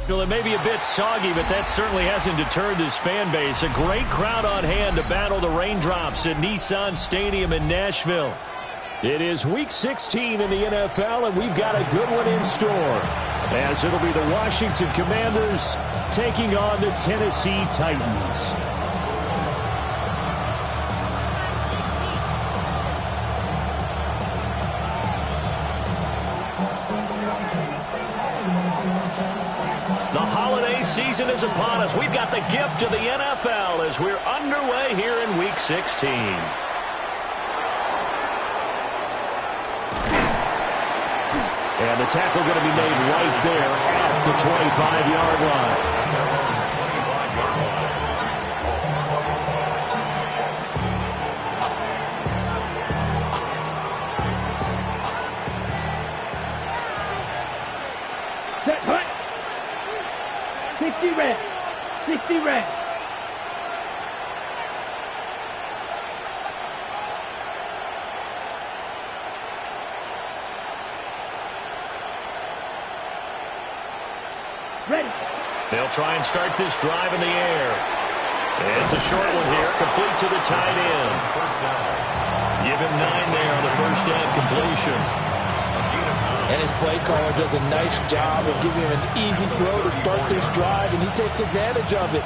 Well, it may be a bit soggy, but that certainly hasn't deterred this fan base. A great crowd on hand to battle the raindrops at Nissan Stadium in Nashville. It is Week 16 in the NFL, and we've got a good one in store, as it'll be the Washington Commanders taking on the Tennessee Titans. The holiday season is upon us. We've got the gift of the NFL as we're underway here in Week 16. And the tackle going to be made right there at the 25-yard line. Set, hut. 60 red. 60 red. Ready. They'll try and start this drive in the air. It's a short one here, complete to the tight end. Give him 9 there on the first down completion. And his play caller does a nice job of giving him an easy throw to start this drive, and he takes advantage of it.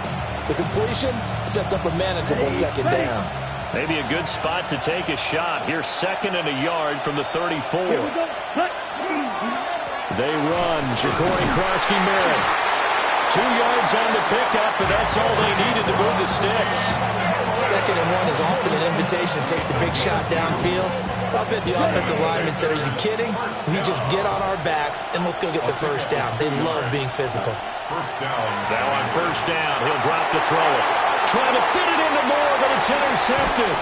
The completion sets up a manageable second down. Maybe a good spot to take a shot. Here's 2nd and a yard from the 34. Here we go. Hut. They run. Ja'Cory Krosky-Merritt. 2 yards on the pickup, and that's all they needed to move the sticks. 2nd and 1 is often an invitation to take the big shot downfield. I'll bet the offensive lineman said, are you kidding? We just get on our backs, and let's go get the first down. They love being physical. First down. Now on first down, he'll drop to throw it. Trying to fit it into Moore, but it's intercepted.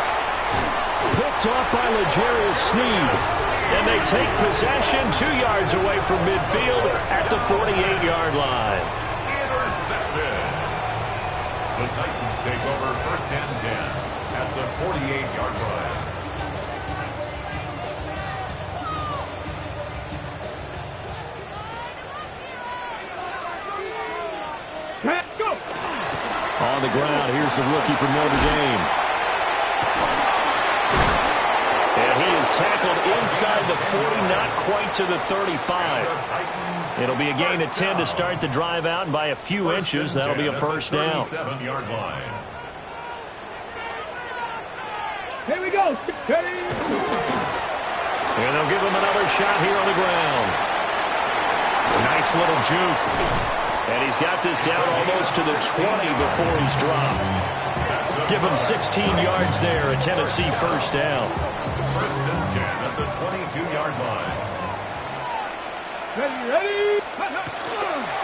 Picked off by L'Jarius Sneed. And they take possession 2 yards away from midfield at the 48-yard line. Intercepted. The Titans take over 1st and 10 at the 48-yard line. Go. On the ground, here's the rookie from Notre Dame. And he is tackled inside the 40, not quite to the 35. It'll be a gain of 10 to start the drive out, and by a few inches, that'll be a first down. 37-yard line. Here we go. Ready. And they'll give him another shot here on the ground. Nice little juke. And he's got this down almost to the 20 before he's dropped. Give him 16 yards there, a Tennessee first down. 1st and 10 at the 22-yard line. Ready.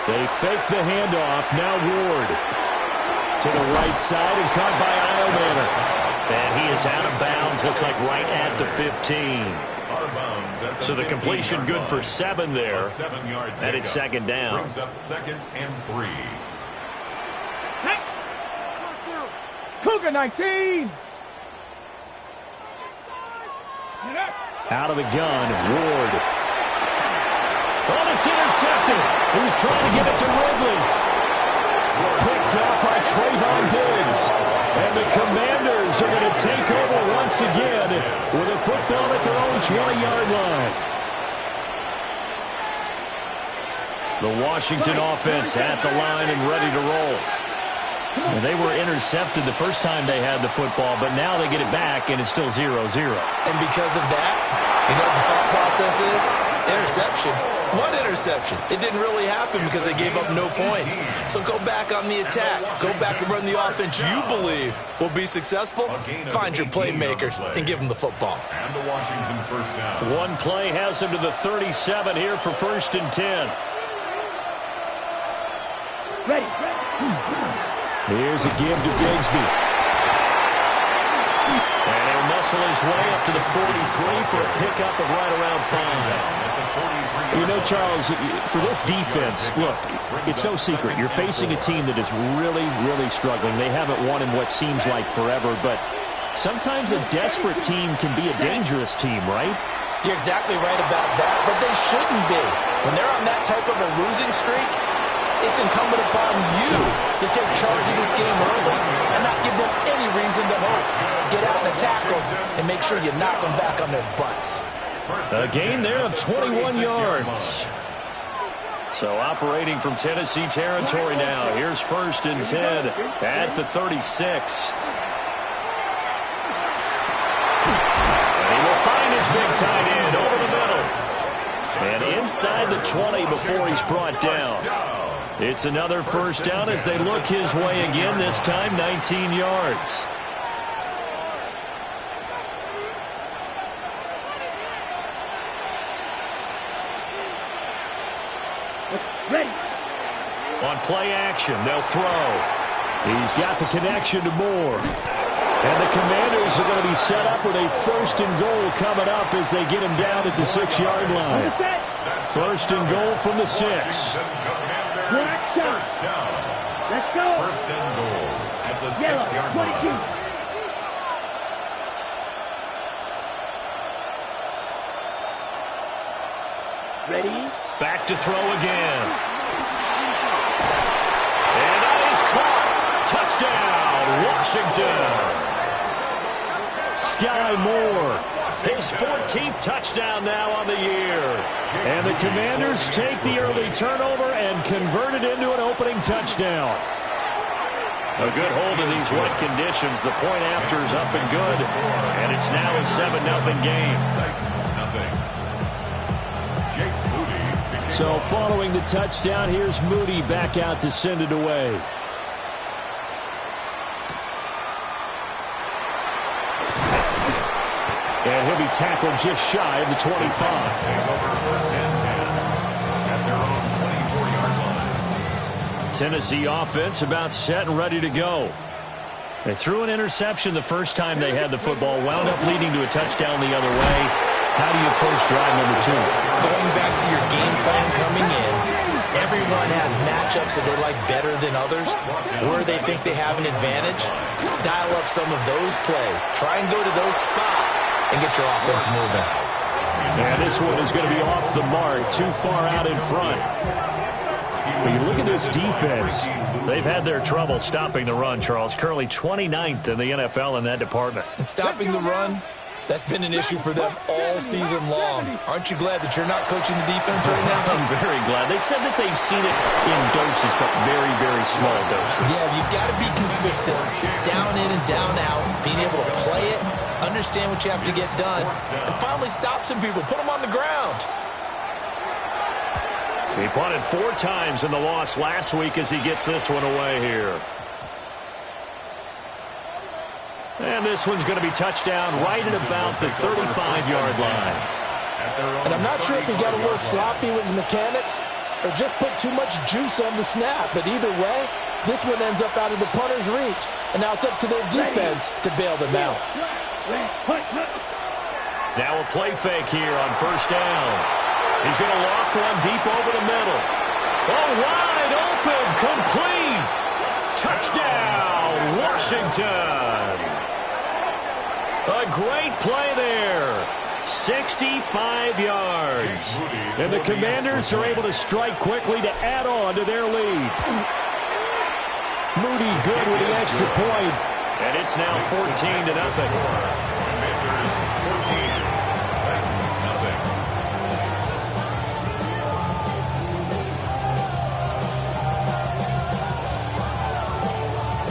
They fake the handoff. Now Ward to the right side and caught by Iomanner. And he is out of bounds, looks like right at the 15. So the completion good for 7 there. And it's 2nd down. Brings up 2nd and 3. Hey. Cougar 19. Out of the gun, Ward. Oh, it's intercepted. He's trying to get it to Ridley. Picked off by Trayvon Diggs. And the Commanders are going to take over once again with a football at their own 20-yard line. The Washington offense at the line and ready to roll. And they were intercepted the first time they had the football, but now they get it back, and it's still 0-0. And because of that, you know what the thought process is? Interception. What interception? It didn't really happen because they gave up no points. So go back on the attack. Go back and run the offense you believe will be successful. Find your playmakers and give them the football. And the Washington first down. One play has them to the 37 here for 1st and 10. Ready. Here's a give to Bigsby. And he'll muscle his way up to the 43 for a pickup of right around 5. You know, Charles, for this defense, look, it's no secret. You're facing a team that is really, really struggling. They haven't won in what seems like forever, but sometimes a desperate team can be a dangerous team, right? You're exactly right about that, but they shouldn't be. When they're on that type of a losing streak, It's incumbent upon you to take charge of this game early and not give them any reason to hope. Get out and tackle and make sure you knock them back on their butts. A gain there of 21 yards. So operating from Tennessee territory now. Here's 1st and 10 at the 36. And he will find his big tight end over the middle. And inside the 20 before he's brought down. It's another 1st down as they look his way again, this time 19 yards. Ready. On play action, they'll throw. He's got the connection to Moore. And the Commanders are going to be set up with a 1st and goal coming up as they get him down at the 6-yard line. 1st and goal from the 6. Let's go. Let's go. 1st and goal at the 6-yard Yellow, 22. line. Ready. Back to throw again. And that is caught. Touchdown, Washington. Sky Moore, his 14th touchdown now on the year. And the Commanders take the early turnover and convert it into an opening touchdown. A good hold in these wet conditions. The point after is up and good. And it's now a 7-0 game. Titans, nothing. Jake Moody. So following the touchdown, here's Moody back out to send it away. And he'll be tackled just shy of the 25. Take over 1st and 10 at their own 24-yard line. Tennessee offense about set and ready to go. They threw an interception the first time they had the football, wound up leading to a touchdown the other way. How do you approach drive number 2? Going back to your game plan coming in, everyone has matchups that they like better than others, where they think they have an advantage. Dial up some of those plays. Try and go to those spots and get your offense moving. And this one is going to be off the mark, too far out in front. When you look at this defense, they've had their trouble stopping the run, Charles. Currently 29th in the NFL in that department. And stopping the run, that's been an issue for them all season long. Aren't you glad that you're not coaching the defense right now? I'm very glad. They said that they've seen it in doses, but very, very small doses. Yeah, you've got to be consistent. It's down in and down out, being able to play it, understand what you have to get done, and finally stop some people, put them on the ground. He punted 4 times in the loss last week as he gets this one away here. And this one's going to be touchdown right at about the 35-yard line. And I'm not sure if he got a little sloppy with his mechanics or just put too much juice on the snap. But either way, this one ends up out of the punter's reach. And now it's up to their defense to bail them out. Now a play fake here on 1st down. He's going to loft one deep over the middle. Oh, wide open, complete. Touchdown, Washington. A great play there. 65 yards. And the Commanders are able to strike quickly to add on to their lead. Moody good with the extra point. And it's now 14-0. Commanders 14. Titans nothing.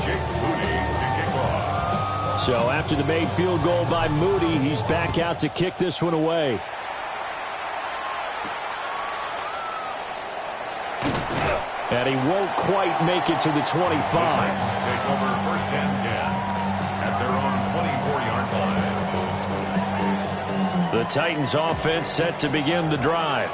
Jake Moody to kick off. So after the made field goal by Moody, he's back out to kick this one away. And he won't quite make it to the 25. Titans take over 1st and 10 at their own 24-yard line. The Titans offense set to begin the drive.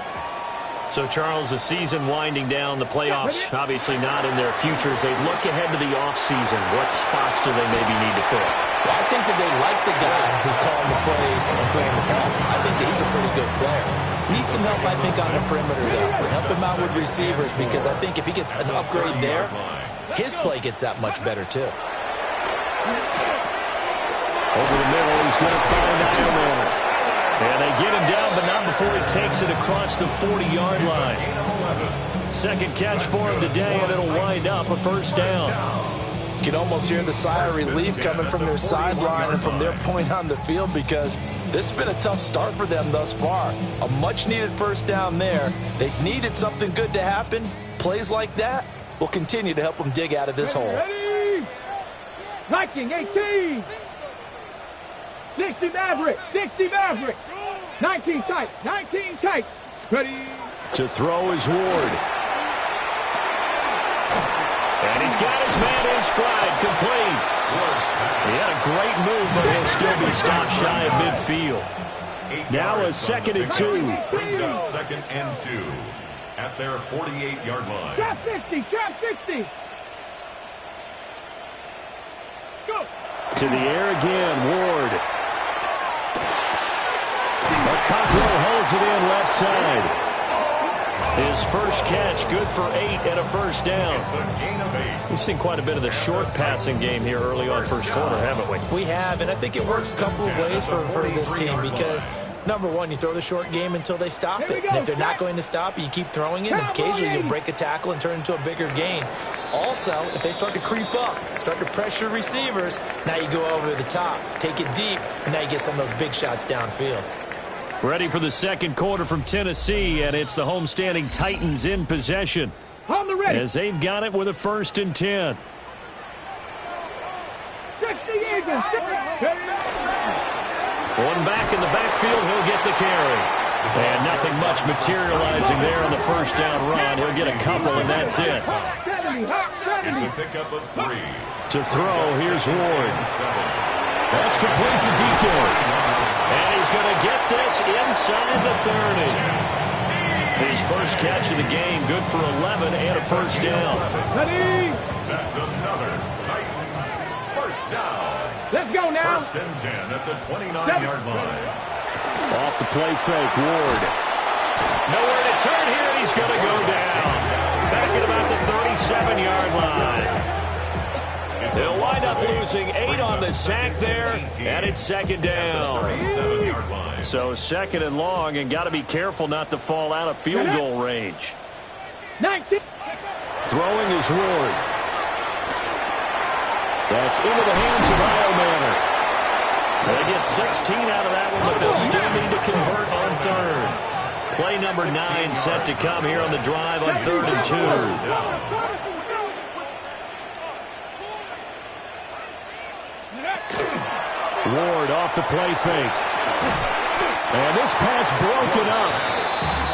So, Charles, the season winding down, the playoffs obviously not in their futures. They look ahead to the offseason. What spots do they maybe need to fill? Well, I think that they like the guy who's calling the plays and throwing the ball. I think that he's a pretty good player. Needs some help, I think, on the perimeter, though. Help him out with receivers, because I think if he gets an upgrade there, his play gets that much better, too. Over the middle, he's going to find Ironman. And they get him down, but not before he takes it across the 40-yard line. Second catch for him today, and it'll wind up a first down. You can almost hear the sigh of relief coming from their sideline and from their point on the field, because this has been a tough start for them thus far. A much-needed first down there. They needed something good to happen. Plays like that will continue to help them dig out of this hole. Ready? Viking 18. 60 Maverick. 60 Maverick. 19 tight. 19 tight. Ready? To throw is Ward. And he's got his man in stride, complete. He had a great move, but he'll still be stopped shy of midfield. Now a 2nd and 2. Brings up 2nd and 2 at their 48-yard line. Trap 60. Trap 60. Let's go. To the air again, Ward. Cockrell holds it in left side. His first catch, good for 8 and a first down. It's a gain of 8. We've seen quite a bit of the short passing game here early on first quarter, haven't we? We have, and I think it works a couple of ways for this team, because, number one, you throw the short game until they stop it. And if they're not going to stop it, you keep throwing it, and occasionally you'll break a tackle and turn into a bigger gain. Also, if they start to creep up, start to pressure receivers, now you go over the top, take it deep, and now you get some of those big shots downfield. Ready for the second quarter from Tennessee, and it's the homestanding Titans in possession. On the ready. As they've got it with a 1st and 10. 60 Eagles. One back in the backfield, he'll get the carry. And nothing much materializing there on the first down run. He'll get a couple, and that's it. It's a pickup of 3. To throw, here's Ward. That's complete to DK. And he's going to get this inside the 30. His first catch of the game, good for 11 and a first down. Ready? That's another Titans first down. Let's go now. 1st and 10 at the 29-yard line. Off the play fake, Ward. Nowhere to turn here, and he's going to go down. Back at about the 37-yard line. They'll wind up losing 8 on the sack there, and it's 2nd down. So 2nd and long, and got to be careful not to fall out of field goal range. 19. Throwing is Ward. That's into the hands of Iomanner. They get 16 out of that one, but they'll still need to convert on 3rd. Play number 9 set to come here on the drive on 3rd and 2. Ward off the play fake. And this pass broken up.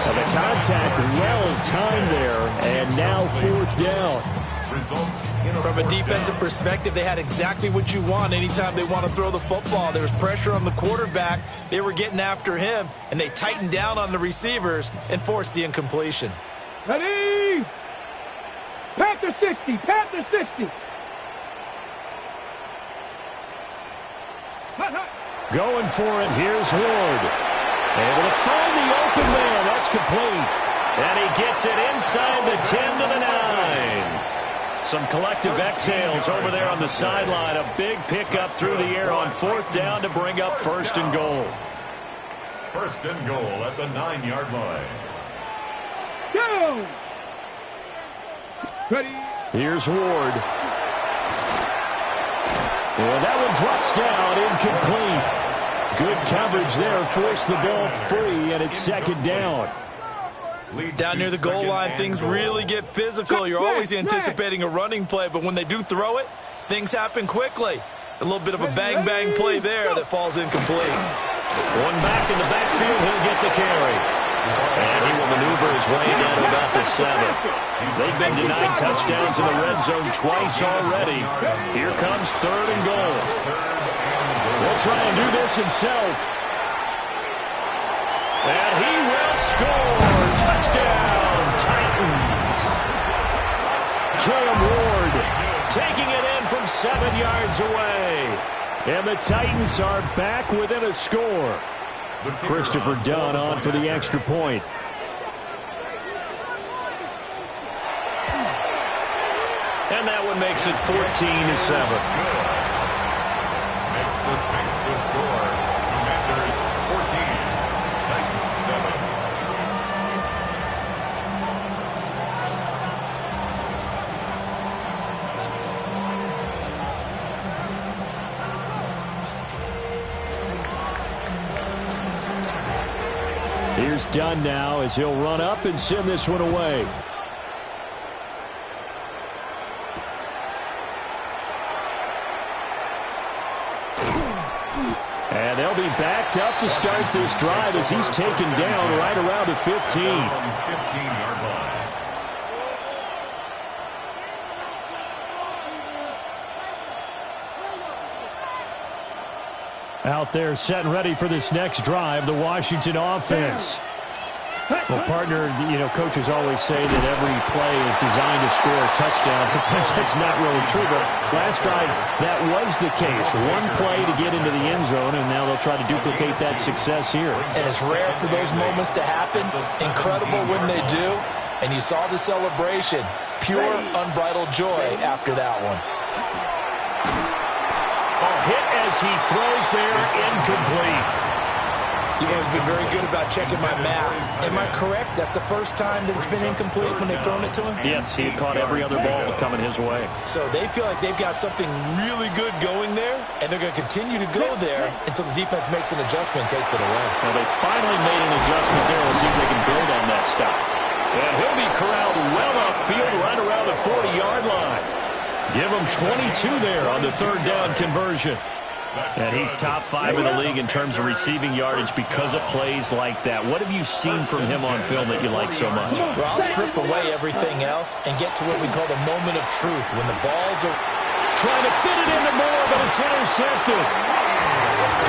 And the contact well timed there. And now 4th down. From a defensive perspective, they had exactly what you want anytime they want to throw the football. There was pressure on the quarterback. They were getting after him, and they tightened down on the receivers and forced the incompletion. Ready? Panther 60. Panther 60. Going for it. Here's Ward. Able to find the open man. That's complete. And he gets it inside the 10 to the 9. Some collective exhales over there on the sideline. A big pickup through the air on 4th down to bring up 1st and goal. 1st and goal at the 9-yard line. Go! Ready? Here's Ward. And that one drops down, incomplete. Good coverage there, forced the ball free, and it's 2nd down. Down near the goal line, things really get physical. You're always anticipating a running play, but when they do throw it, things happen quickly. A little bit of a bang-bang play there that falls incomplete. One back in the backfield, he'll get the carry. And he will maneuver his way down to about the 7. They've been denied touchdowns in the red zone twice already. Here comes 3rd and goal. He'll try and do this himself. And he will score. Touchdown, Titans. Cam Ward taking it in from 7 yards away. And the Titans are back within a score. Christopher Dunn on for the extra point. And that one makes it 14-7. Makes the score. Commanders 14, Titans 7. Here's Dunn now as he'll run up and send this one away. And they'll be backed up to start this drive as he's taken down right around the 15. 15-yard line. Out there set and ready for this next drive, the Washington offense. Well, partner, coaches always say that every play is designed to score a touchdown. Sometimes that's not really true, but last drive, that was the case. One play to get into the end zone, and now they'll try to duplicate that success here. And it's rare for those moments to happen. Incredible when they do. And you saw the celebration. Pure, unbridled joy after that one. Hit as he throws there, incomplete. You've always been very good about checking my math. Am I correct? That's the first time that it's been incomplete when they've thrown it to him? Yes, he had caught every other ball coming his way. So they feel like they've got something really good going there, and they're going to continue to go there until the defense makes an adjustment and takes it away. Well, they finally made an adjustment there. We'll see if they can build on that stop. And he'll be corralled well upfield right around the 40-yard line. Give him 22 there on the third down conversion. And he's top 5 in the league in terms of receiving yardage because of plays like that. What have you seen from him on film that you like so much? Well, I'll strip away everything else and get to what we call the moment of truth. When the balls are trying to fit it into Moore, but it's intercepted.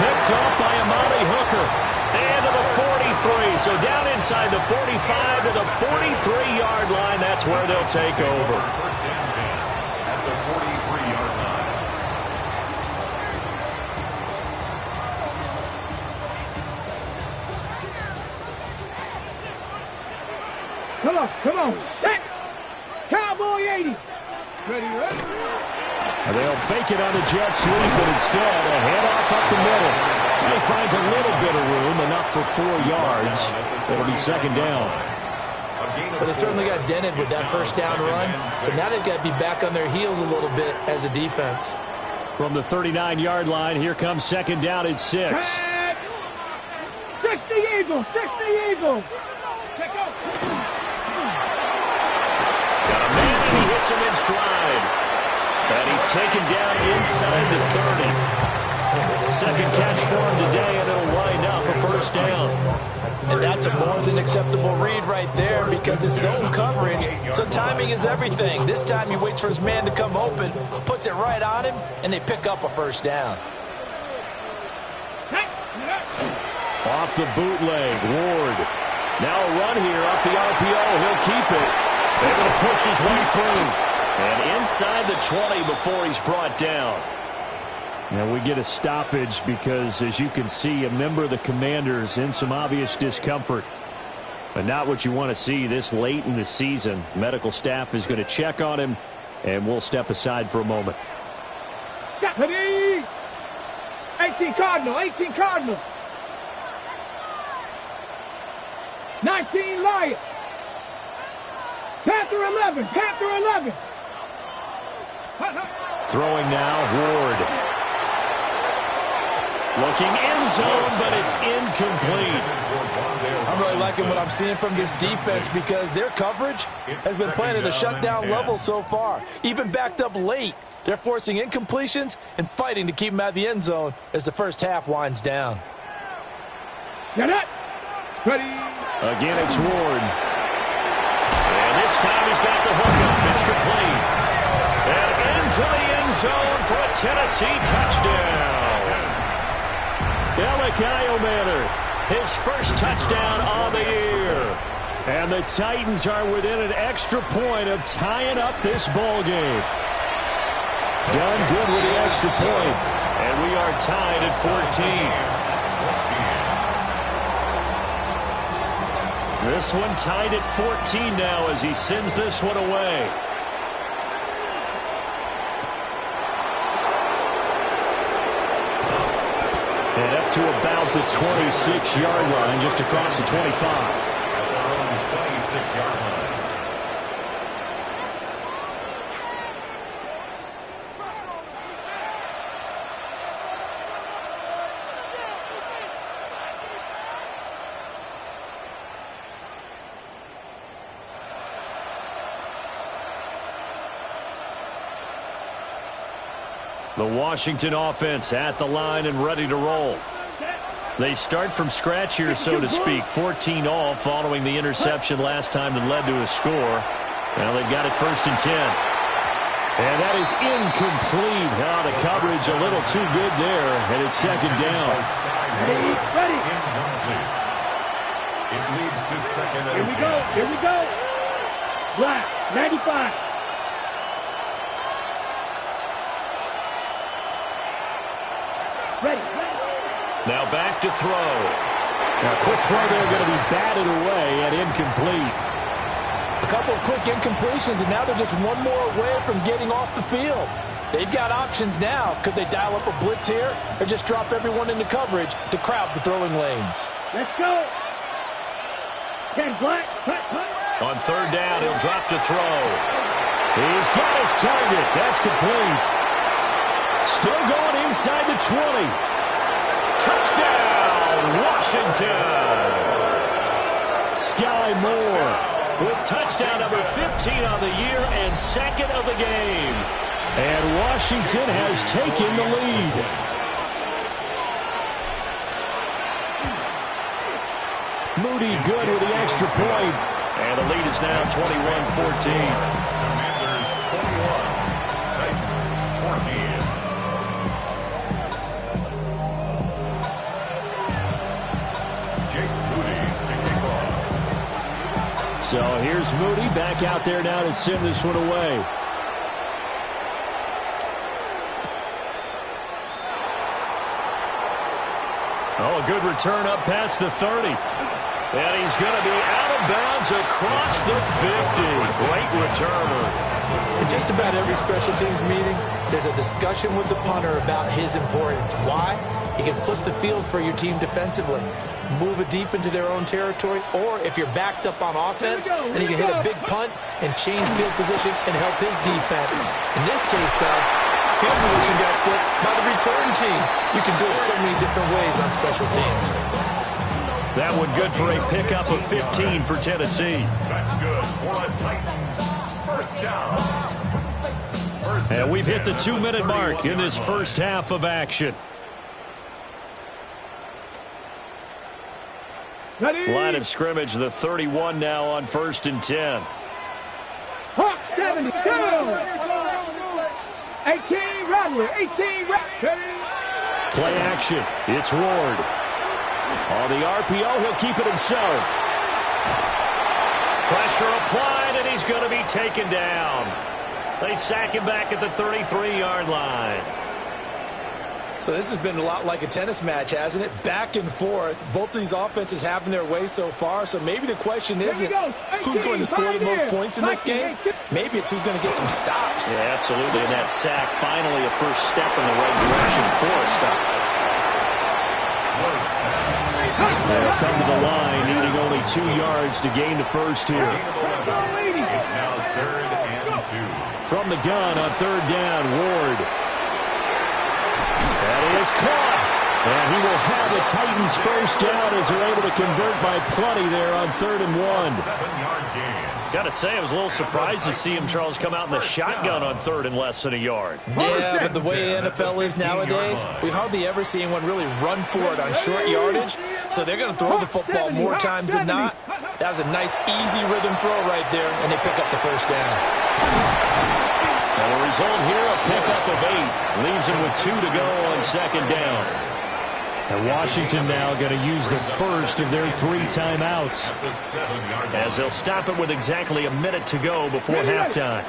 Picked up by Amani Hooker. And to the 43. So down inside the 45 to the 43-yard line. That's where they'll take over. First and 10 at the 43-yard line. Come on. Set. Cowboy 80. Ready. They'll fake it on the jet sweep, but instead a handoff up the middle. And he finds a little bit of room, enough for 4 yards. It'll be second down. But they certainly got dented with that first down run. So now they've got to be back on their heels a little bit as a defense. From the 39-yard line, here comes second down at 6. 60 Eagles. Check out. Got a man, and he hits him in stride. And he's taken down inside the 30. Second catch for him today, and it'll wind up a first down. And that's a more than acceptable read right there because it's zone coverage, so timing is everything. This time he waits for his man to come open, puts it right on him, and they pick up a first down. Off the bootleg, Ward. Now a run here off the RPO. He'll keep it. Able to push his way through. And inside the 20 before he's brought down. Now we get a stoppage because, as you can see, a member of the Commanders in some obvious discomfort. But not what you want to see this late in the season. Medical staff is going to check on him, and we'll step aside for a moment. Ready. 18 Cardinal. 19 Lions. Panther 11. Throwing now, Ward. Looking end zone, but it's incomplete. I'm really liking what I'm seeing from this defense because their coverage has been playing at a shutdown level so far. Even backed up late, they're forcing incompletions and fighting to keep them out of the end zone as the first half winds down. Get it. Ready. Again, it's Ward. And this time he's got the hook up. It's complete. And into the end zone for a Tennessee touchdown. Elikayo Manor, his first touchdown on the year. And the Titans are within an extra point of tying up this ball game. Done good with the extra point. And we are tied at 14. This one tied at 14 now as he sends this one away. And up to about the 26-yard line, just across the 25. 26-yard line. The Washington offense at the line and ready to roll. They start from scratch here, so to speak. 14 all following the interception last time that led to a score. Now they've got it 1st and 10. And that is incomplete. Oh, the coverage a little too good there, and it's 2nd down. Ready. Incomplete. It leads to 2nd and 10. Here we go. Black, 95. Ready. Now back to throw. Now quick throw there, going to be batted away and incomplete. A couple of quick incompletions, and now they're just one more away from getting off the field. They've got options now. Could they dial up a blitz here or just drop everyone into coverage to crowd the throwing lanes? Let's go. 10 Black. Cut. On 3rd down, he'll drop to throw. He's got his target. That's complete. Still going inside the 20. Touchdown, Washington. Sky Moore with touchdown number 15 on the year and 2nd of the game. And Washington has taken the lead. Moody good with the extra point. And the lead is now 21-14. Commanders 21, Titans 14. So here's Moody back out there now to send this one away. Oh, a good return up past the 30. And he's going to be out of bounds across the 50. Great return. In just about every special teams meeting, there's a discussion with the punter about his importance. Why? He can flip the field for your team defensively, move it deep into their own territory, or if you're backed up on offense, then he can hit a big punt and change field position and help his defense. In this case, though, field position got flipped by the return team. You can do it so many different ways on special teams. That one good for a pickup of 15 for Tennessee. That's good for a Titans 1st down. And we've hit the 2-minute mark in this first half of action. Ready. Line of scrimmage, the 31 now on 1st and 10. Hawk 72. 18 Rattler. 18 Rattler. Play action. It's Ward. On the RPO, he'll keep it himself. Pressure applied, and he's going to be taken down. They sack him back at the 33-yard line. So this has been a lot like a tennis match, hasn't it? Back and forth. Both of these offenses having their way so far. So maybe the question isn't who's going to score the most points in this game. Maybe it's who's going to get some stops. Yeah, absolutely. And that sack, finally a first step in the right direction for a stop. They'll come to the line, needing only 2 yards to gain the first here. It's now 3rd and 2. From the gun on 3rd down, Ward. That is caught. And he will have the Titans first down as they're able to convert by plenty there on 3rd and 1. 7-yard gain. Got to say, I was a little surprised to see him, Charles, come out in the shotgun on 3rd and less than a yard. Yeah, but the way the NFL is nowadays, we hardly ever see anyone really run for it on short yardage. So they're going to throw the football more times than not. That was a nice, easy rhythm throw right there, and they pick up the first down. And the result here, a pickup of 8. Leaves him with 2 to go on 2nd down. And Washington now going to use the first of their 3 timeouts, as they'll stop it with exactly a minute to go before halftime.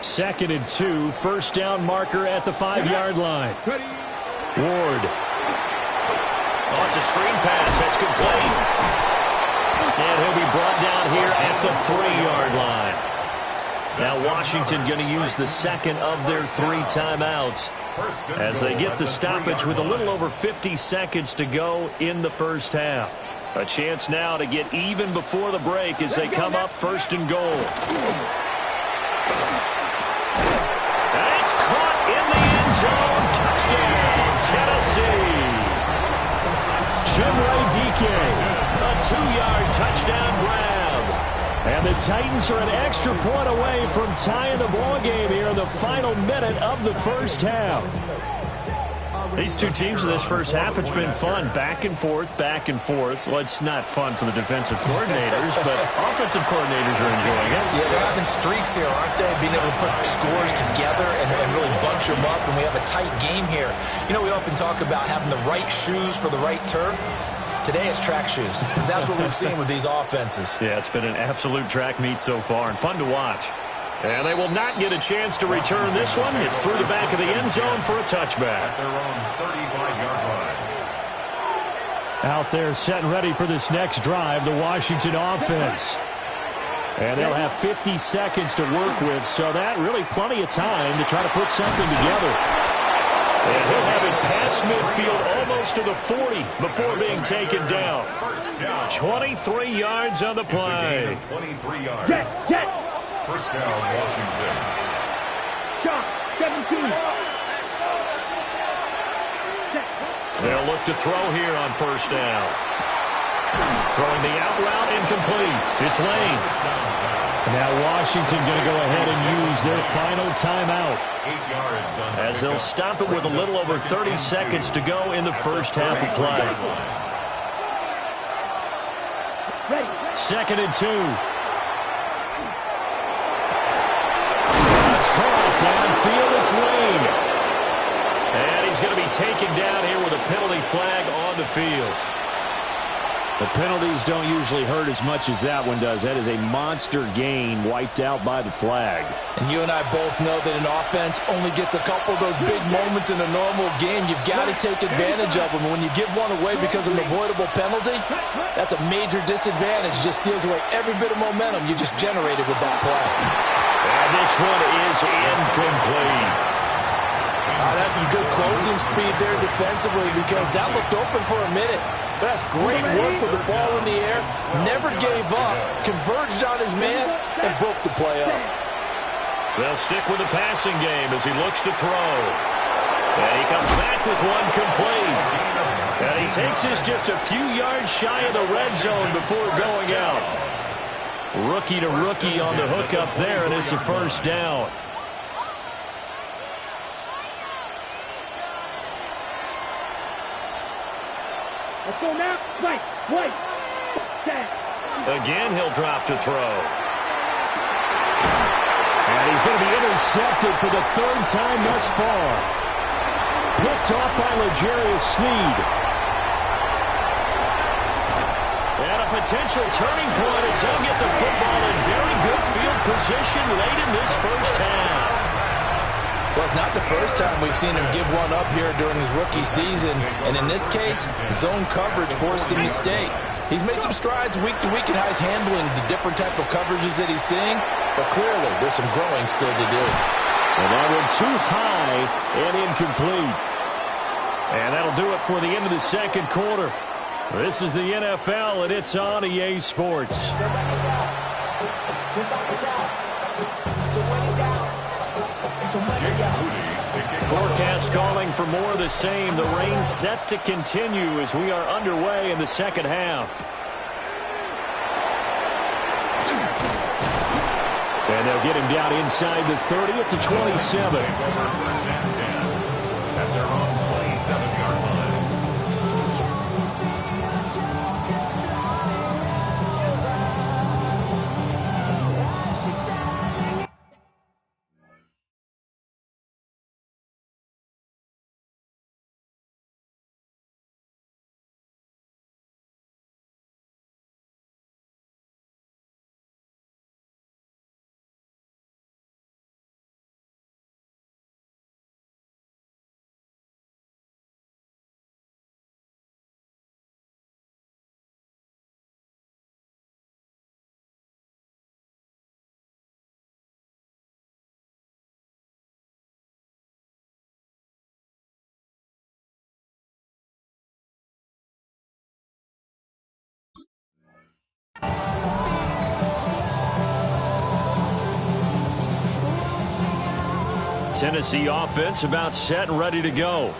2nd and 2, first down marker at the 5-yard line. Ward. Oh, it's a screen pass. That's complete. And he'll be brought down here at the 3-yard line. Now Washington going to use the second of their 3 timeouts as they get the stoppage with a little over 50 seconds to go in the first half. A chance now to get even before the break as they come up 1st and goal. That's caught in the end zone. Touchdown, Tennessee. Chimere Dike, a 2-yard touchdown grab. And the Titans are an extra point away from tying the ball game here in the final minute of the first half. These two teams in this first half, it's been fun. Back and forth, back and forth. Well, it's not fun for the defensive coordinators, but offensive coordinators are enjoying it. Yeah, they're having streaks here, aren't they? Being able to put scores together and really bunch them up, and we have a tight game here. You know, we often talk about having the right shoes for the right turf. Today it's track shoes. That's what we've seen with these offenses. Yeah, it's been an absolute track meet so far and fun to watch. And they will not get a chance to return this one. It's through the back of the end zone for a touchback. At their own 35-yard line. Out there set and ready for this next drive, the Washington offense. And they'll have 50 seconds to work with, so that really plenty of time to try to put something together. And he'll have it past midfield almost to the 40 before being taken down. 23 yards on the play. 23 yards. Set. First down, Washington. Shot, 17. They'll look to throw here on first down. Throwing the out route incomplete. It's Lane. Now Washington going to go ahead and use their final timeout. 8 yards on as they'll stop it with a little over 30 seconds to go in the first half of play. Second and 2. Caught downfield, it's Lane. And he's going to be taken down here with a penalty flag on the field. The penalties don't usually hurt as much as that one does. That is a monster gain wiped out by the flag. And you and I both know that an offense only gets a couple of those big moments in a normal game. You've got to take advantage of them. When you give one away because of an avoidable penalty, that's a major disadvantage. Just steals away every bit of momentum you just generated with that play. And this one is incomplete. That's some good closing speed there defensively because that looked open for a minute. That's great work with the ball in the air. Never gave up, converged on his man, and broke the play up. They'll stick with the passing game as he looks to throw. And he comes back with one complete. And he takes this just a few yards shy of the red zone before going out. Rookie to rookie on the hook up there, and it's a first down. Let's go now. Wait. Again, he'll drop to throw. And he's going to be intercepted for the third time thus far. Picked off by L'Jarius Sneed. And a potential turning point as they'll get the football in very good field position late in this first half. Well, it's not the first time we've seen him give one up here during his rookie season. And in this case, zone coverage forced the mistake. He's made some strides week to week in how he's handling the different type of coverages that he's seeing. But clearly, there's some growing still to do. And that one too high and incomplete. And that'll do it for the end of the second quarter. This is the NFL, and it's on EA Sports. Forecast calling for more of the same. The rain set to continue as we are underway in the second half. And they'll get him down inside the 30 at the 27. First and 10 at their own 27-yard line. Tennessee offense about set and ready to go.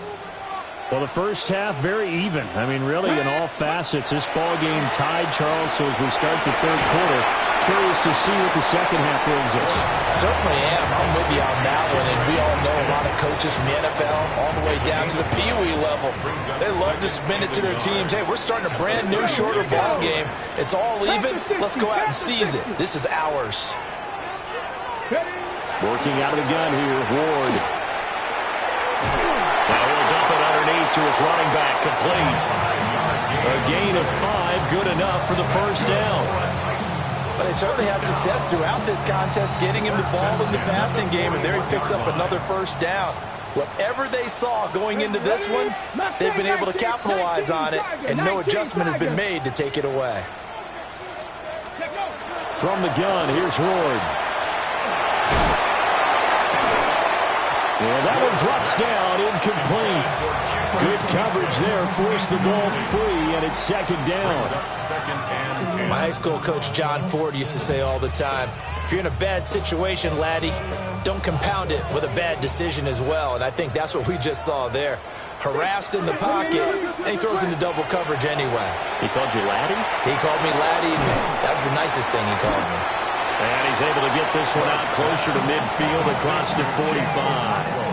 Well, the first half, very even. I mean, really, in all facets, this ball game tied, Charles. So as we start the third quarter, curious to see what the second half brings us. Certainly am. I'm with you on that one. And we all know a lot of coaches from the NFL all the way down to the Pee Wee level. They love to spin it to their teams. Hey, we're starting a brand new, shorter ball game. It's all even. Let's go out and seize it. This is ours. Working out of the gun here, Ward. Now he'll dump it underneath to his running back, complete. A gain of 5, good enough for the first down. But they certainly had success throughout this contest, getting him the ball in the passing game, and there he picks up another first down. Whatever they saw going into this one, they've been able to capitalize on it, and no adjustment has been made to take it away. From the gun, here's Ward. And that one drops down, incomplete. Good coverage there, forced the ball free, and it's second down. My high school coach, John Ford, used to say all the time, if you're in a bad situation, laddie, don't compound it with a bad decision as well. And I think that's what we just saw there. Harassed in the pocket, and he throws into double coverage anyway. He called you laddie? He called me laddie, and that was the nicest thing he called me. And he's able to get this one out closer to midfield across the 45.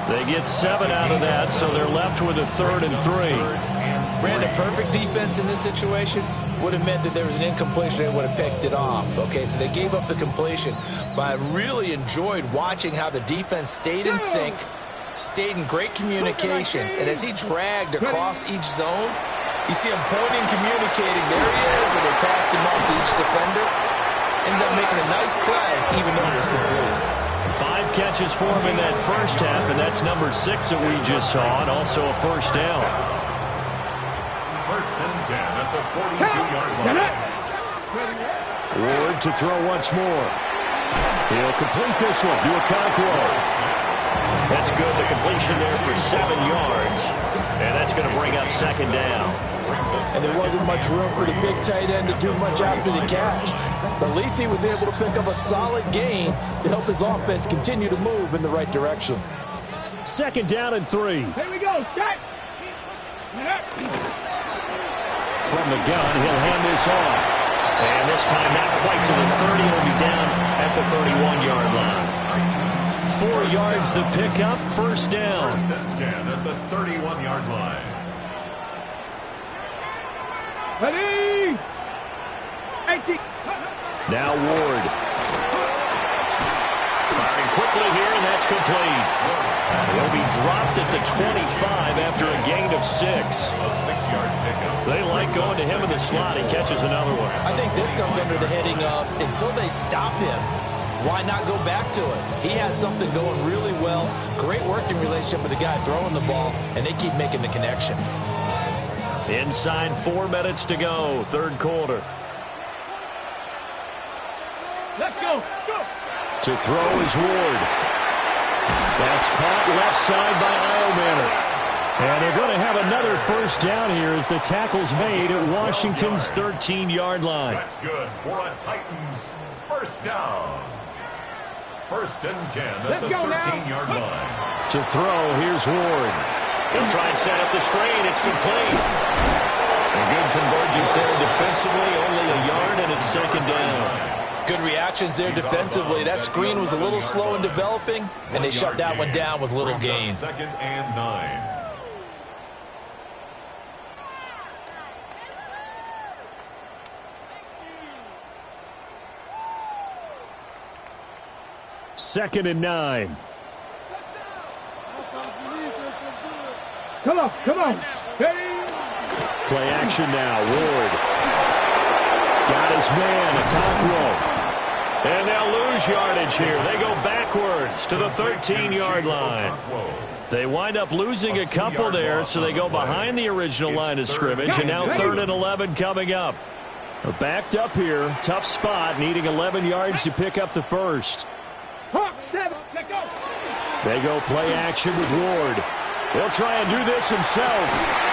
They get 7 out of that, so they're left with a 3rd and 3. Brandon, perfect defense in this situation would have meant that there was an incompletion. They would have picked it off. Okay, so they gave up the completion. But I really enjoyed watching how the defense stayed in sync, stayed in great communication. And as he dragged across each zone, you see him pointing, communicating. There he is, and they passed him off to each defender. Ended up making a nice play, even though it was complete. 5 catches for him in that first half, and that's number 6 that we just saw, and also a first down. First and 10 at the 42-yard line. Ward to throw once more. He'll complete this one to Okonkwo. That's good. The completion there for 7 yards, and that's going to bring up second down. And there wasn't much room for the big tight end to do much after the catch. But at least he was able to pick up a solid gain to help his offense continue to move in the right direction. Second down and 3. Here we go. Shot. From the gun, he'll hand this off. And this time not quite to the 30. He'll be down at the 31-yard line. 4 yards the pickup, first down. First and 10 at the 31-yard line. Ready? Now Ward. Firing quickly here, and that's complete. He'll be dropped at the 25 after a gain of 6. A 6-yard pickup. They like going to him in the slot. He catches another one. I think this comes under the heading of, until they stop him, why not go back to it? He has something going really well. Great working relationship with the guy throwing the ball, and they keep making the connection. Inside 4 minutes to go, third quarter. Let's go. Go. To throw is Ward. That's caught left side by Eilmanner. And they're going to have another first down here as the tackle's made at Washington's 13-yard line. That's good for a Titans first down. First and 10 at the 13-yard line. To throw, here's Ward. He'll try and set up the screen. It's complete. A good convergence there defensively, only a yard, and it's second down. Good reactions there defensively. That screen was a little slow in developing, and they shut that one down with little gain. Second and 9. Second and 9. Come on. Come on. Hey. Play action now. Ward. Got his man, Okonkwo. And they'll lose yardage here. They go backwards to the 13-yard line. They wind up losing a couple there, so they go behind the original line of scrimmage, and now 3rd and 11 coming up. They're backed up here. Tough spot, needing 11 yards to pick up the first. They go play action with Ward. He'll try and do this himself.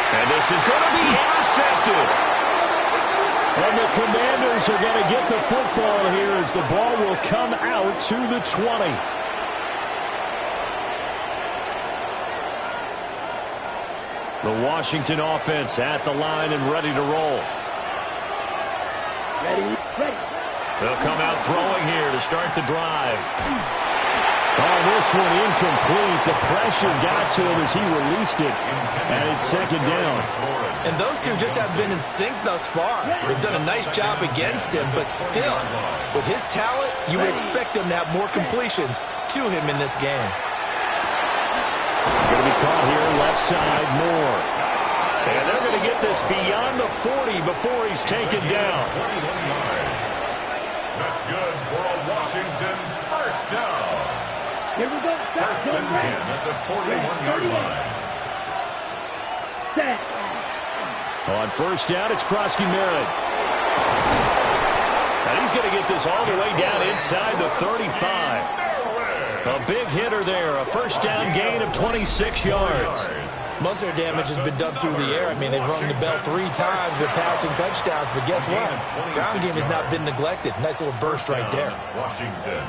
And this is going to be intercepted. And the Commanders are going to get the football here as the ball will come out to the 20. The Washington offense at the line and ready to roll. Ready. They'll come out throwing here to start the drive. Oh, this one incomplete. The pressure got to him as he released it, and it's second down. And those two just have been in sync thus far. They've done a nice job against him, but still, with his talent, you would expect them to have more completions to him in this game. Going to be caught here left side, Moore. And they're going to get this beyond the 40 before he's taken down. That's good for a Washington first down. Here we go. First and 10 at the 41-yard line. Set. On first down, it's Krosky-Merritt. And he's going to get this all the way down inside the 35. A big hitter there. A first down gain of 26 yards. Most of their damage has been done through the air. I mean, they've rung the bell 3 times with passing touchdowns, but guess what? Ground game has not been neglected. Nice little burst right there. Washington.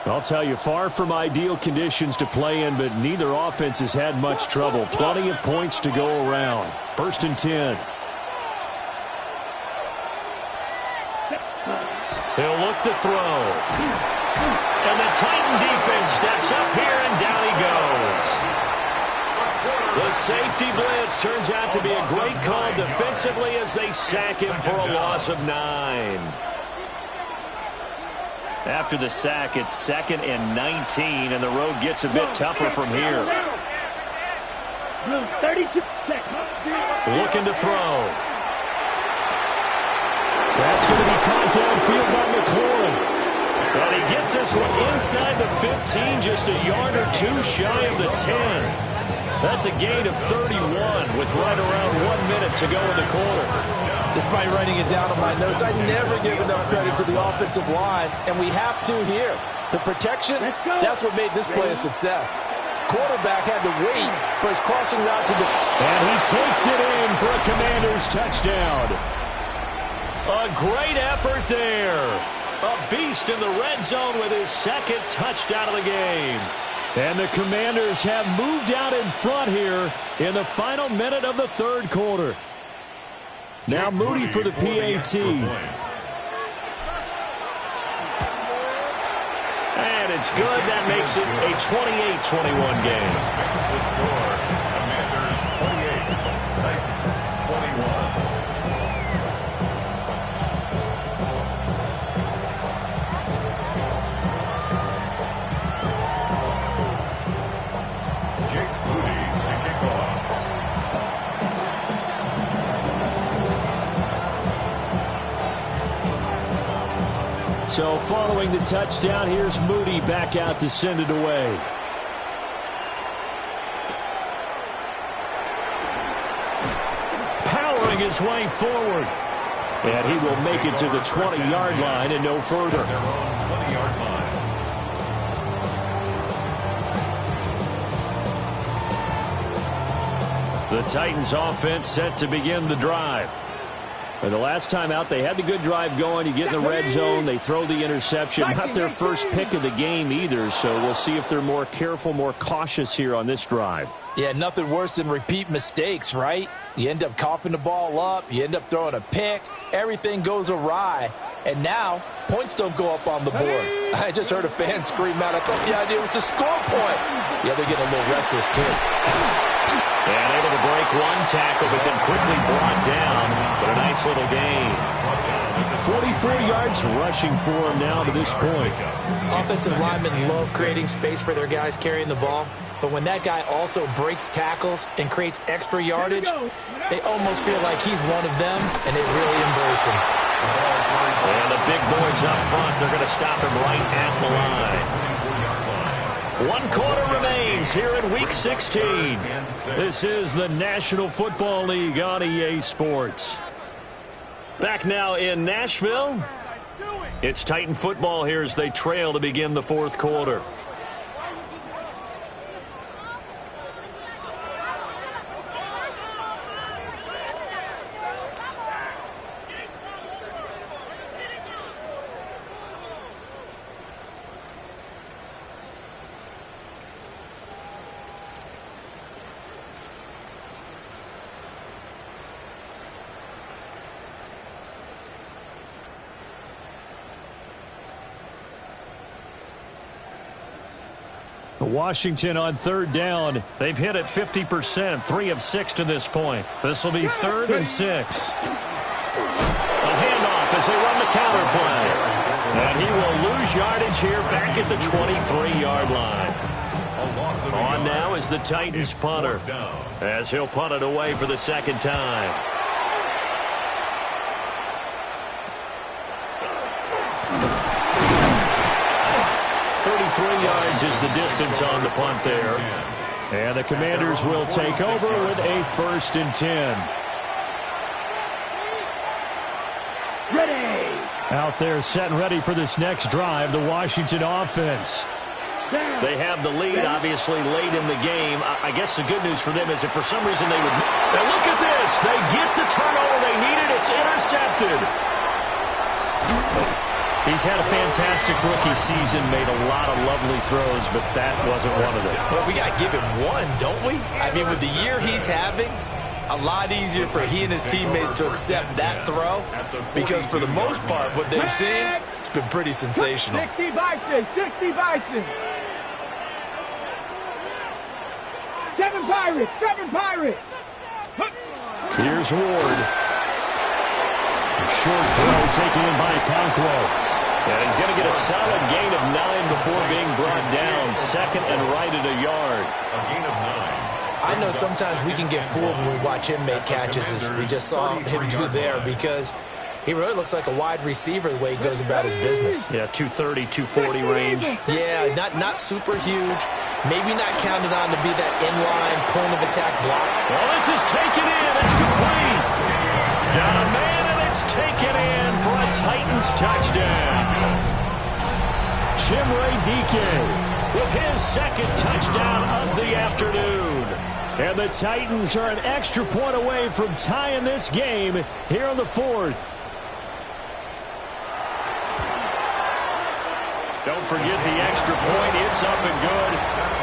I'll tell you, far from ideal conditions to play in, but neither offense has had much trouble. Plenty of points to go around. First and 10. He'll look to throw. And the Titan defense steps up here, and down he goes. The safety blitz turns out to be a great call defensively as they sack him for a loss of 9. After the sack, it's 2nd and 19, and the road gets a bit tougher from here. 32 seconds. Looking to throw. That's going to be caught downfield by McLaurin. And he gets this one inside the 15, just a yard or 2 shy of the 10. That's a gain of 31 with right around 1 minute to go in the quarter. Despite writing it down on my notes, I never give enough credit to the offensive line, and we have to here. The protection, that's what made this play a success. Quarterback had to wait for his crossing route to the... And he takes it in for a Commanders touchdown. A great effort there. A beast in the red zone with his 2nd touchdown of the game. And the Commanders have moved out in front here in the final minute of the 3rd quarter. Now Moody for the PAT. And it's good. That makes it a 28-21 game. The score, Commanders 28, Titans 21. So following the touchdown, here's Moody back out to send it away. Powering his way forward. And he will make it to the 20-yard line and no further. Their own 20-yard line. The Titans offense set to begin the drive. And the last time out, they had the good drive going. You get in the red zone, they throw the interception. Not their first pick of the game either, so we'll see if they're more careful, more cautious here on this drive. Yeah, nothing worse than repeat mistakes, right? You end up coughing the ball up, you end up throwing a pick, everything goes awry, and now points don't go up on the board. I just heard a fan scream out, I thought the idea was to score points. Yeah, they're getting a little restless too. And able to break one tackle, but then quickly brought down. But a nice little gain. 44 yards rushing for him now to this point. Offensive linemen love creating space for their guys carrying the ball. But when that guy also breaks tackles and creates extra yardage, they almost feel like he's one of them, and they really embrace him. And the big boys up front, they're going to stop him right at the line. 1 quarter remains here in Week 16. This is the National Football League on EA Sports. Back now in Nashville. It's Titan football here as they trail to begin the 4th quarter. Washington on third down. They've hit it 50%, 3 of 6 to this point. This will be 3rd and 6. A handoff as they run the counter play. And he will lose yardage here back at the 23-yard line. On now is the Titans punter, as he'll punt it away for the second time. Yards is the distance on the punt there. And the Commanders will take over with a 1st and 10. Ready. Out there set and ready for this next drive, the Washington offense. They have the lead, obviously, late in the game. I guess the good news for them is if for some reason they would... Now look at this. They get the turnover they needed. It's intercepted. He's had a fantastic rookie season, made a lot of lovely throws, but that wasn't one of them. Well, we got to give him one, don't we? I mean, with the year he's having, a lot easier for he and his teammates to accept that throw because for the most part, what they've seen, it's been pretty sensational. 60 Bison, 60 Bison. 7 Pirates, 7 Pirates. Here's Ward. Short throw taken in by Conquo. And he's going to get a solid gain of 9 before being brought down. 2nd and right at a yard. A gain of 9. I know sometimes we can get fooled when we watch him make catches, as we just saw him do there, because he really looks like a wide receiver the way he goes about his business. Yeah, 230, 240 range. Yeah, not super huge. Maybe not counted on to be that inline point of attack block. Well, this is taken in. It's complete. Got a man, and it's taken in for a Titans touchdown. Chimere Dike with his 2nd touchdown of the afternoon. And the Titans are an extra point away from tying this game here on the 4th. Don't forget the extra point. It's up and good.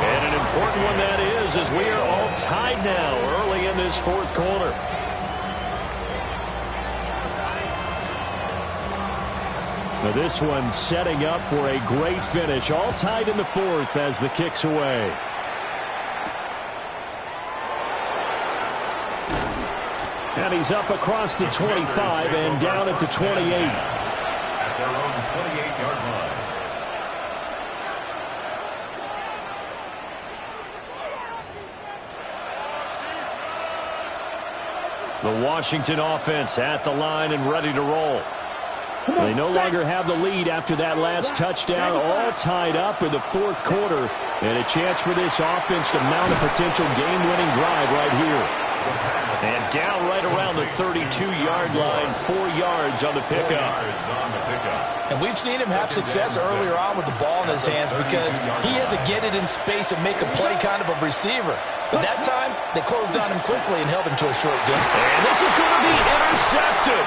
And an important one that is, as we are all tied now early in this 4th quarter. Now this one setting up for a great finish. All tied in the 4th as the kick's away. And he's up across the 25 and down at the 28. At their own 28-yard line. The Washington offense at the line and ready to roll. They no longer have the lead after that last touchdown, all tied up in the 4th quarter, and a chance for this offense to mount a potential game-winning drive right here. And down right around the 32-yard line, 4 yards on the pickup. And we've seen him have success earlier on with the ball in his hands because he has to get it in space and make a play kind of a receiver. But that time, they closed on him quickly and held him to a short gain. And this is going to be intercepted.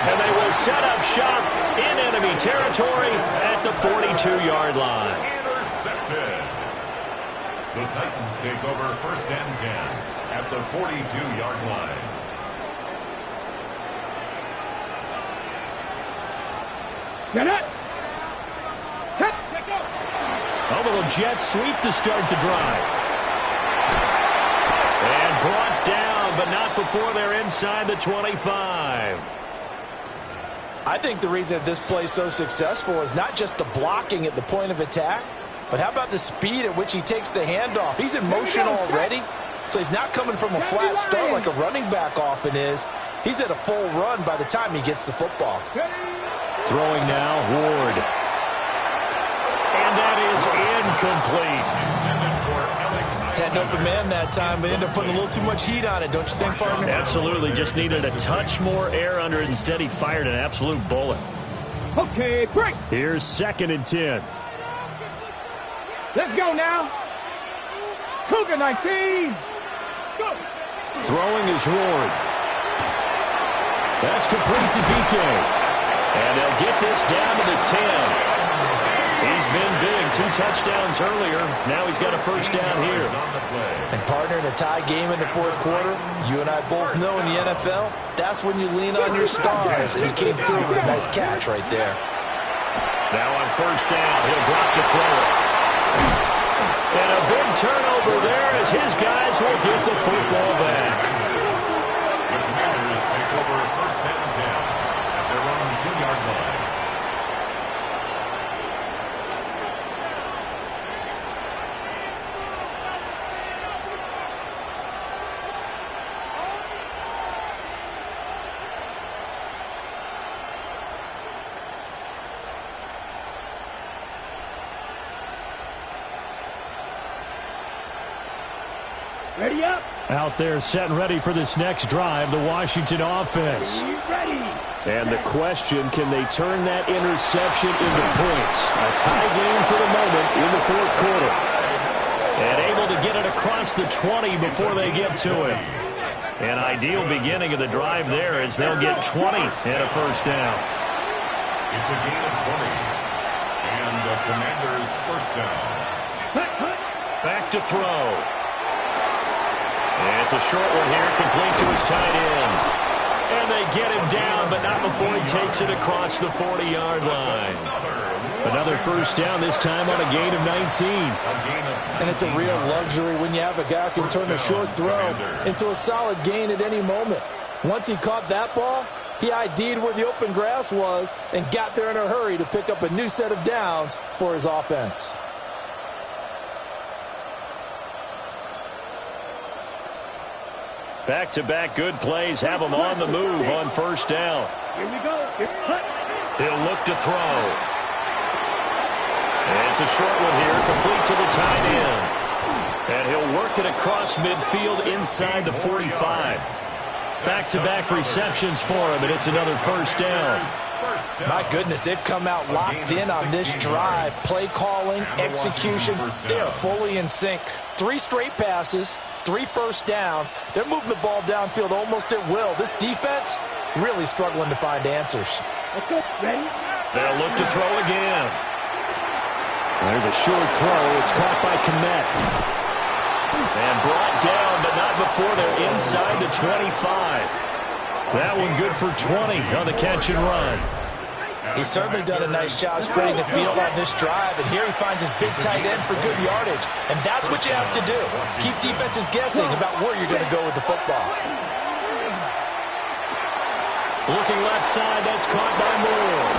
And they will set up shop in enemy territory at the 42-yard line. Intercepted. The Titans take over 1st and 10 at the 42-yard line. Get it. A little jet sweep to start the drive. And brought down, but not before they're inside the 25. I think the reason that this play is so successful is not just the blocking at the point of attack, but how about the speed at which he takes the handoff? He's in motion already, so he's not coming from a flat start like a running back often is. He's at a full run by the time he gets the football. Throwing now, Ward. And that is incomplete. Had an open man that time, but ended up putting a little too much heat on it, don't you think, partner? Absolutely. Just needed a touch more air under it. Instead, he fired an absolute bullet. Okay, break. Here's 2nd and 10. Let's go now. Cougar 19. Go. Throwing is Ward. That's complete to DK. And they'll get this down to the 10. He's been big. 2 touchdowns earlier. Now he's got a 1st down here. And partner, in a tie game in the 4th quarter, you and I both know in the NFL, that's when you lean on your stars. And he came through with a nice catch right there. Now on 1st down, he'll drop the throw. And a big turnover there as his guys will get the football back. The Commanders take over first and 10 at their own 2-yard line. Ready up. Out there setting ready for this next drive, the Washington offense. Ready. And the question, can they turn that interception into points? A tie game for the moment in the fourth quarter. And able to get it across the 20 before they get to him. An ideal beginning of the drive there as they'll get 20 and a first down. It's a gain of 20. And the Commanders first down. Back to throw. And it's a short one here, complete to his tight end. And they get him down, but not before he takes it across the 40-yard line. Another first down, this time on a gain of 19. And it's a real luxury when you have a guy who can turn a short throw into a solid gain at any moment. Once he caught that ball, he ID'd where the open grass was and got there in a hurry to pick up a new set of downs for his offense. Back-to-back good plays have him on the move on first down. Here we go. He'll look to throw. And it's a short one here, complete to the tight end. And he'll work it across midfield inside the 45. Back-to-back receptions for him, and it's another first down. My goodness, they've come out locked in on this drive. Play calling, execution, they are fully in sync. 3 straight passes, 3 first downs. They're moving the ball downfield almost at will. This defense really struggling to find answers. Let's go. Ready? They'll look to throw again. There's a short throw. It's caught by Kmet. And brought down, but not before they're inside the 25. That one good for 20 on the catch and run. He's certainly done a nice job spreading the field on this drive, and here he finds his big tight end for good yardage. And that's what you have to do. Keep defenses guessing about where you're going to go with the football. Looking left side, that's caught by Moore.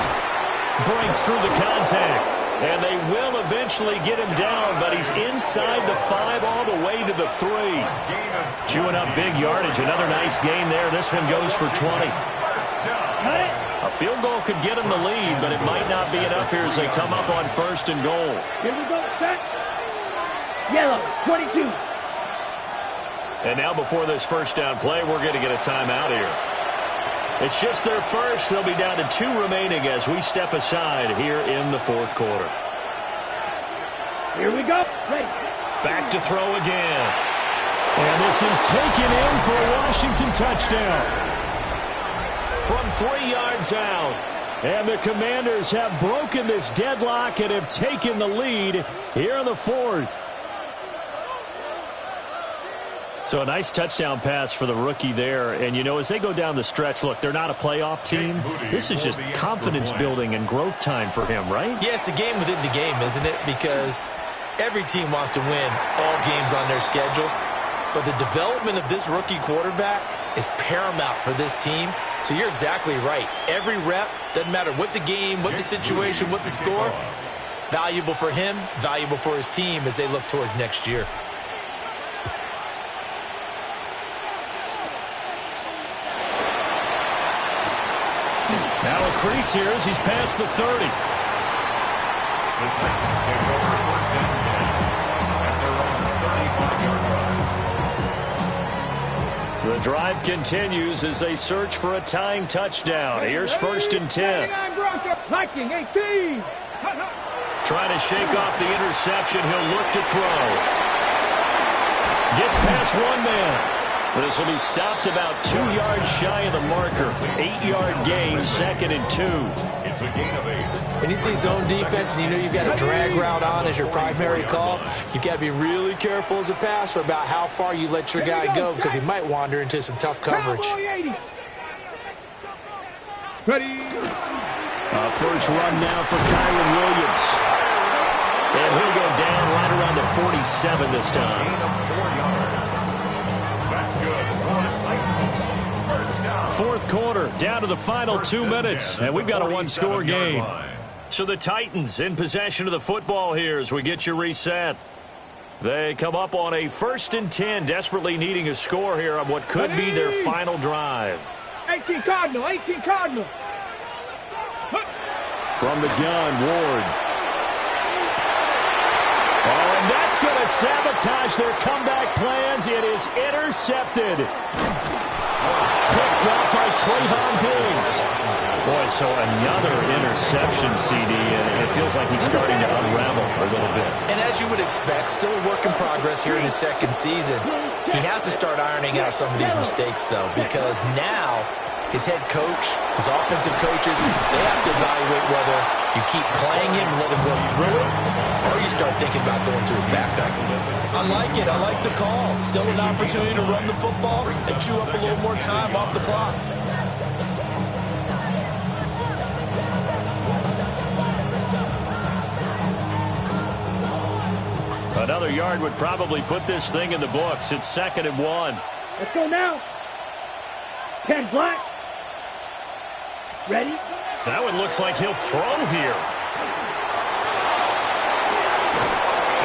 Breaks through the contact. And they will eventually get him down, but he's inside the 5 all the way to the 3. Chewing up big yardage. Another nice gain there. This one goes for 20. A field goal could get him the lead, but it might not be enough here as they come up on first and goal. Here we go. Set. Yellow. 22. And now before this first down play, we're going to get a timeout here. It's just their first. They'll be down to 2 remaining as we step aside here in the fourth quarter. Here we go. Ready. Back to throw again. And this is taken in for a Washington touchdown. From 3 yards out. And the Commanders have broken this deadlock and have taken the lead here in the fourth. So a nice touchdown pass for the rookie there. And, you know, as they go down the stretch, look, they're not a playoff team. This is just confidence building and growth time for him, right? Yeah, it's a game within the game, isn't it? Because every team wants to win all games on their schedule. But the development of this rookie quarterback is paramount for this team. So you're exactly right. Every rep, doesn't matter what the game, what the situation, what the score, valuable for him, valuable for his team as they look towards next year. Now a crease here as he's past the 30. The Titans take over first and 10 at their own 35-yard line. The drive continues as they search for a tying touchdown. Here's first and 10. Viking 18. Trying to shake off the interception. He'll look to throw. Gets past one man. This will be stopped about 2 yards shy of the marker. 8-yard gain, second and 2. It's a gain of 8. When you see zone defense and you know you've got a drag route on as your primary call, you've got to be really careful as a passer about how far you let your guy go because he might wander into some tough coverage. Ready. First run now for Kyron Williams. And he'll go down 47 this time. That's good for the Titans. First down. Fourth quarter, down to the final 2 minutes, and we've got a one-score game. So the Titans in possession of the football here as we get you reset. They come up on a 1st and 10, desperately needing a score here on what could be their final drive. 18 Cardinal, 18 Cardinal. From the gun, Ward. Oh, and that's going to sabotage their comeback plans. It is intercepted. Quick drop by Trayvon Diggs. Boy, so another interception, CD, and it feels like he's starting to unravel a little bit. And as you would expect, still a work in progress here in his second season. He has to start ironing out some of these mistakes, though, because now his head coach, his offensive coaches, they have to evaluate whether you keep playing him and let him work through it, or you start thinking about going to his backup. I like it. I like the call. Still an opportunity to run the football and chew up a little more time off the clock. Another yard would probably put this thing in the books. It's 2nd and 1. Let's go now. 10 black. Ready? That one looks like he'll throw here.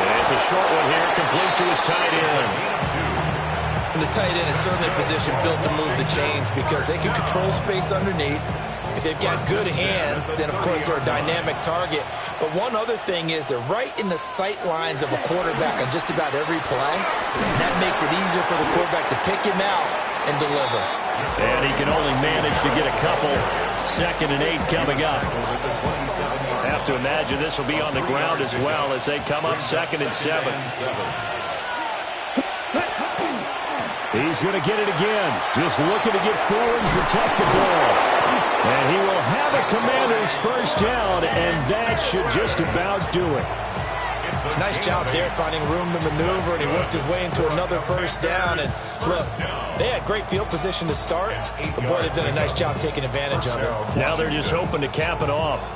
And it's a short one here, complete to his tight end. And the tight end is certainly a position built to move the chains because they can control space underneath. If they've got good hands, then, of course, they're a dynamic target. But one other thing is they're right in the sight lines of a quarterback on just about every play. And that makes it easier for the quarterback to pick him out and deliver. And he can only manage to get a couple. 2nd and 8 coming up. I have to imagine this will be on the ground as well as they come up 2nd and 7. He's going to get it again. Just looking to get forward and protect the ball. And he will have a Commander's first down, and that should just about do it. Nice job there finding room to maneuver, and he worked his way into another first down. And look, they had great field position to start, but boy, they've done a nice job taking advantage of it. Now they're just hoping to cap it off.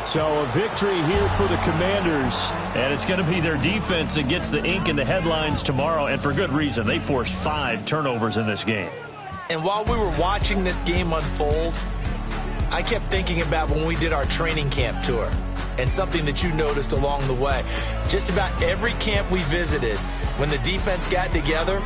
So a victory here for the Commanders, and it's going to be their defense that gets the ink in the headlines tomorrow, and for good reason. They forced 5 turnovers in this game. And while we were watching this game unfold, I kept thinking about when we did our training camp tour and something that you noticed along the way. Just about every camp we visited, when the defense got together,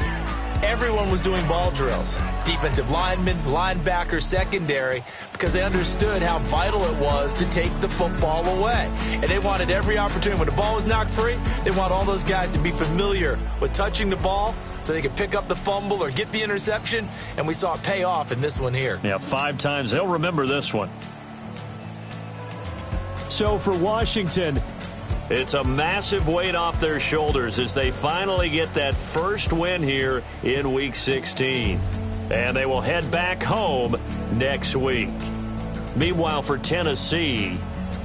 everyone was doing ball drills. Defensive linemen, linebackers, secondary, because they understood how vital it was to take the football away. And they wanted every opportunity. When the ball was knocked free, they want all those guys to be familiar with touching the ball so they could pick up the fumble or get the interception. And we saw it pay off in this one here. Yeah, 5 times. They'll remember this one. So for Washington, it's a massive weight off their shoulders as they finally get that first win here in Week 16. And they will head back home next week. Meanwhile, for Tennessee,